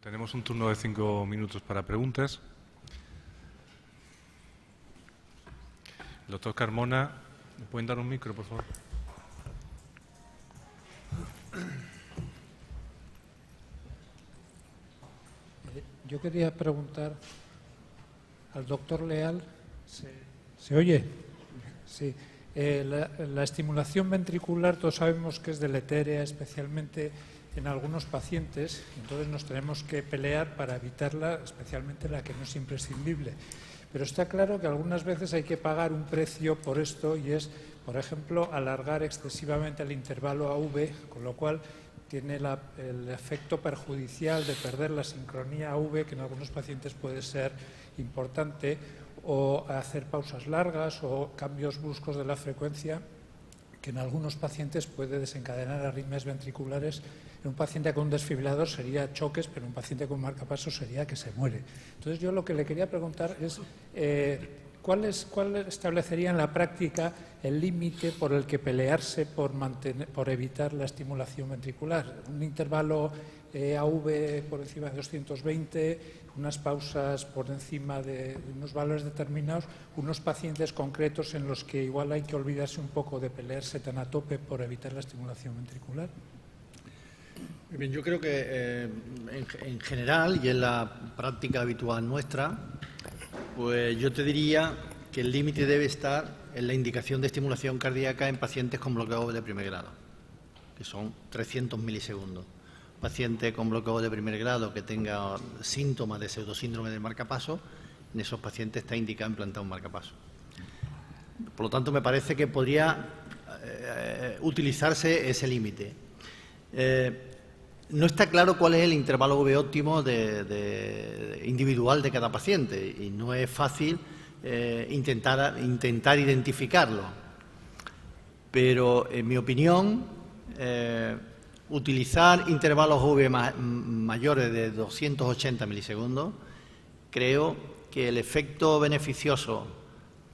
Tenemos un turno de 5 minutos para preguntas. El doctor Carmona, ¿me pueden dar un micro, por favor? Yo quería preguntar al doctor Leal, ¿se oye? Sí. La estimulación ventricular todos sabemos que es deletérea, especialmente en algunos pacientes, entonces nos tenemos que pelear para evitarla, especialmente la que no es imprescindible. Pero está claro que algunas veces hay que pagar un precio por esto y es, por ejemplo, alargar excesivamente el intervalo AV, con lo cual tiene el efecto perjudicial de perder la sincronía AV, que en algunos pacientes puede ser importante, o hacer pausas largas o cambios bruscos de la frecuencia, que en algunos pacientes puede desencadenar arritmias ventriculares. En un paciente con un desfibrilador sería choques, pero en un paciente con marcapasos sería que se muere. Entonces, yo lo que le quería preguntar es ¿cuál establecería en la práctica el límite por el que pelearse por evitar la estimulación ventricular? ¿Un intervalo AV por encima de 220, unas pausas por encima de unos valores determinados, unos pacientes concretos en los que igual hay que olvidarse un poco de pelearse tan a tope por evitar la estimulación ventricular? Bien, yo creo que en general y en la práctica habitual nuestra, pues yo te diría que el límite debe estar en la indicación de estimulación cardíaca en pacientes con bloqueo de primer grado, que son 300 milisegundos. Paciente con bloqueo de primer grado que tenga síntomas de pseudosíndrome del marcapaso, en esos pacientes está indicado implantar un marcapaso. Por lo tanto, me parece que podría utilizarse ese límite. No está claro cuál es el intervalo V óptimo individual de cada paciente y no es fácil intentar identificarlo. Pero, en mi opinión, utilizar intervalos V mayores de 280 milisegundos, creo que el efecto beneficioso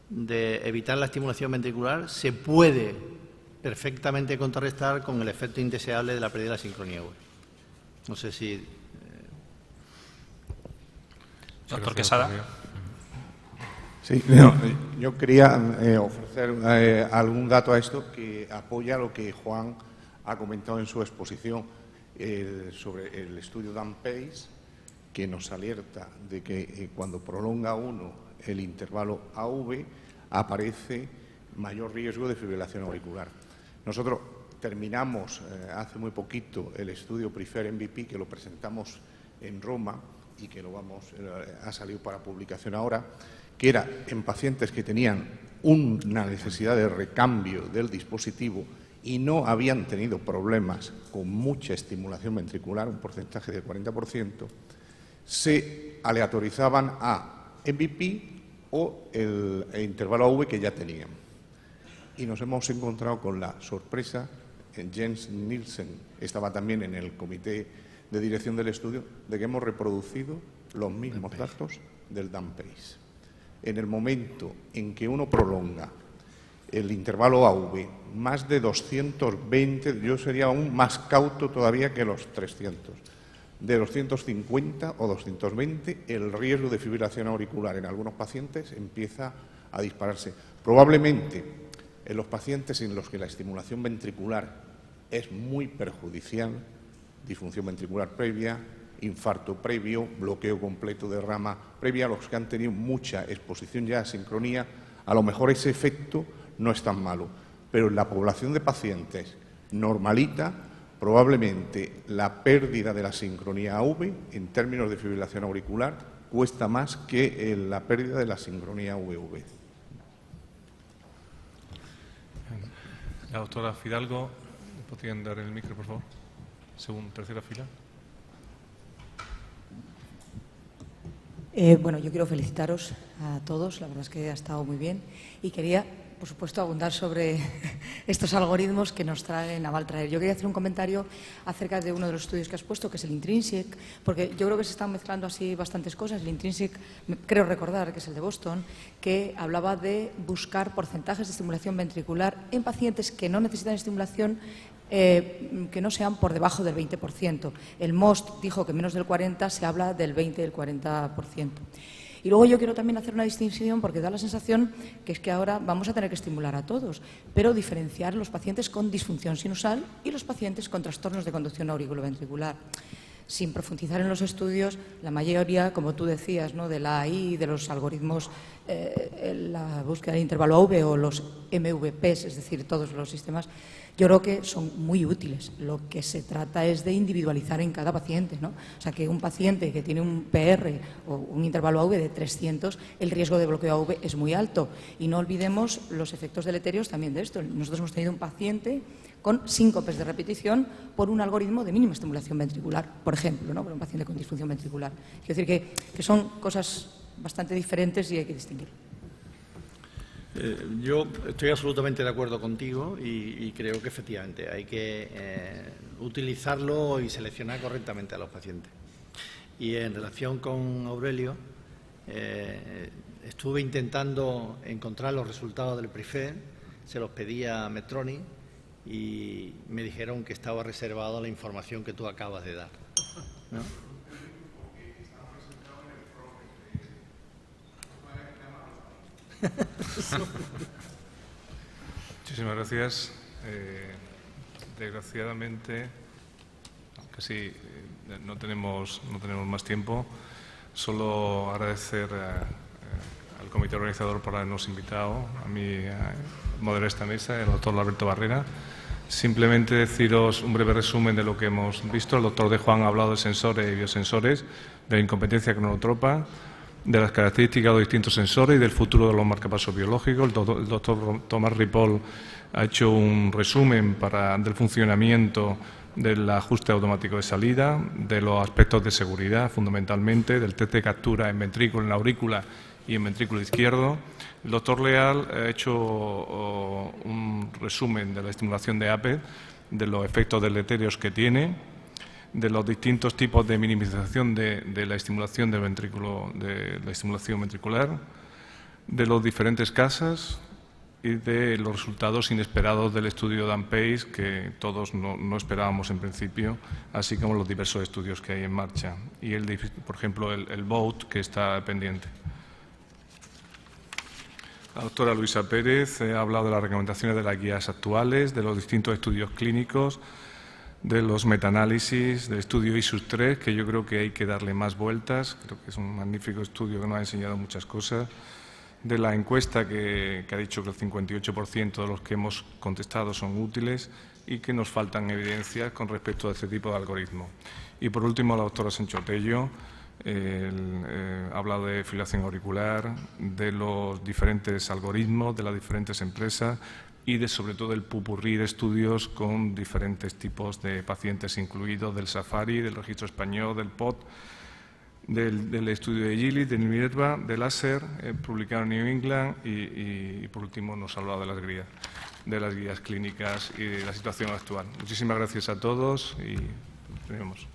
de evitar la estimulación ventricular se puede perfectamente contrarrestar con el efecto indeseable de la pérdida de la sincronía V. No sé si... Doctor Quesada. Sí, yo quería ofrecer algún dato a esto que apoya lo que Juan ha comentado en su exposición sobre el estudio Dan-Pace, que nos alerta de que cuando prolonga uno el intervalo AV aparece mayor riesgo de fibrilación auricular. Nosotros terminamos hace muy poquito el estudio Prefer MVP, que lo presentamos en Roma y que ha salido para publicación ahora, que era en pacientes que tenían una necesidad de recambio del dispositivo y no habían tenido problemas con mucha estimulación ventricular, un porcentaje del 40%, se aleatorizaban a MVP o el intervalo AV que ya tenían. Y nos hemos encontrado con la sorpresa, Jens Nielsen estaba también en el comité de dirección del estudio, de que hemos reproducido los mismos datos del Dan-Pace. En el momento en que uno prolonga el intervalo AV más de 220, yo sería aún más cauto todavía que los 300. De 250 o 220, el riesgo de fibrilación auricular en algunos pacientes empieza a dispararse. Probablemente en los pacientes en los que la estimulación ventricular es muy perjudicial, disfunción ventricular previa, infarto previo, bloqueo completo de rama previa, los que han tenido mucha exposición ya a sincronía, a lo mejor ese efecto no es tan malo, pero en la población de pacientes normalita, probablemente la pérdida de la sincronía AV en términos de fibrilación auricular cuesta más que la pérdida de la sincronía AVV. La doctora Fidalgo, ¿podrían dar el micro, por favor? Tercera fila. Bueno, yo quiero felicitaros a todos, la verdad es que ha estado muy bien y quería, por supuesto, abundar sobre estos algoritmos que nos trae Navaltraer. Yo quería hacer un comentario acerca de uno de los estudios que has puesto, que es el Intrinsic, porque yo creo que se están mezclando así bastantes cosas. El Intrinsic, creo recordar que es el de Boston, que hablaba de buscar porcentajes de estimulación ventricular en pacientes que no necesitan estimulación que no sean por debajo del 20%. El MOST dijo que menos del 40%, se habla del 20, del 40%. Y luego yo quiero también hacer una distinción porque da la sensación que es que ahora vamos a tener que estimular a todos, pero diferenciar los pacientes con disfunción sinusal y los pacientes con trastornos de conducción auriculoventricular. Sin profundizar en los estudios, la mayoría, como tú decías, ¿no?, de la AI, de los algoritmos, la búsqueda del intervalo AV o los MVPs, es decir, todos los sistemas, yo creo que son muy útiles. Lo que se trata es de individualizar en cada paciente, ¿no? O sea, que un paciente que tiene un PR o un intervalo AV de 300, el riesgo de bloqueo AV es muy alto. Y no olvidemos los efectos deleterios también de esto. Nosotros hemos tenido un paciente con síncopes de repetición por un algoritmo de mínima estimulación ventricular, por ejemplo, ¿no?, por un paciente con disfunción ventricular. Quiero decir que son cosas bastante diferentes y hay que distinguir. Yo estoy absolutamente de acuerdo contigo y creo que efectivamente hay que utilizarlo y seleccionar correctamente a los pacientes. Y en relación con Aurelio, estuve intentando encontrar los resultados del PRIFER, se los pedí a Medtronic y me dijeron que estaba reservado la información que tú acabas de dar, ¿no? Muchísimas gracias. Desgraciadamente, aunque sí, no tenemos más tiempo, solo agradecer al comité organizador por habernos invitado, a mí a moderar esta mesa, el doctor Alberto Barrera. Simplemente deciros un breve resumen de lo que hemos visto. El doctor De Juan ha hablado de sensores y biosensores, de la incompetencia cronotropa, de las características de los distintos sensores y del futuro de los marcapasos biológicos. El doctor Tomás Ripoll ha hecho un resumen del funcionamiento del ajuste automático de salida, de los aspectos de seguridad, fundamentalmente, del test de captura en ventrículo, en la aurícula y en ventrículo izquierdo. El doctor Leal ha hecho un resumen de la estimulación de APE, de los efectos deleterios que tiene, de los distintos tipos de minimización de la estimulación del ventrículo, de la estimulación ventricular, de los diferentes casos y de los resultados inesperados del estudio DAN-PACE, que todos no esperábamos en principio, así como los diversos estudios que hay en marcha. Y, por ejemplo, el VOTE, que está pendiente. La doctora Luisa Pérez ha hablado de las recomendaciones de las guías actuales, de los distintos estudios clínicos, de los metaanálisis, del estudio ISUS-3, que yo creo que hay que darle más vueltas. Creo que es un magnífico estudio que nos ha enseñado muchas cosas. De la encuesta que ha dicho que el 58% de los que hemos contestado son útiles y que nos faltan evidencias con respecto a este tipo de algoritmo. Y por último, la doctora Sancho Tello ha hablado de fibrilación auricular, de los diferentes algoritmos, de las diferentes empresas y sobre todo el pupurrí de estudios con diferentes tipos de pacientes incluidos del Safari, del registro español, del POT, del estudio de Gilly, de Minerva, de Láser, publicado en New England y por último nos ha hablado de las guías clínicas y de la situación actual. Muchísimas gracias a todos y terminamos.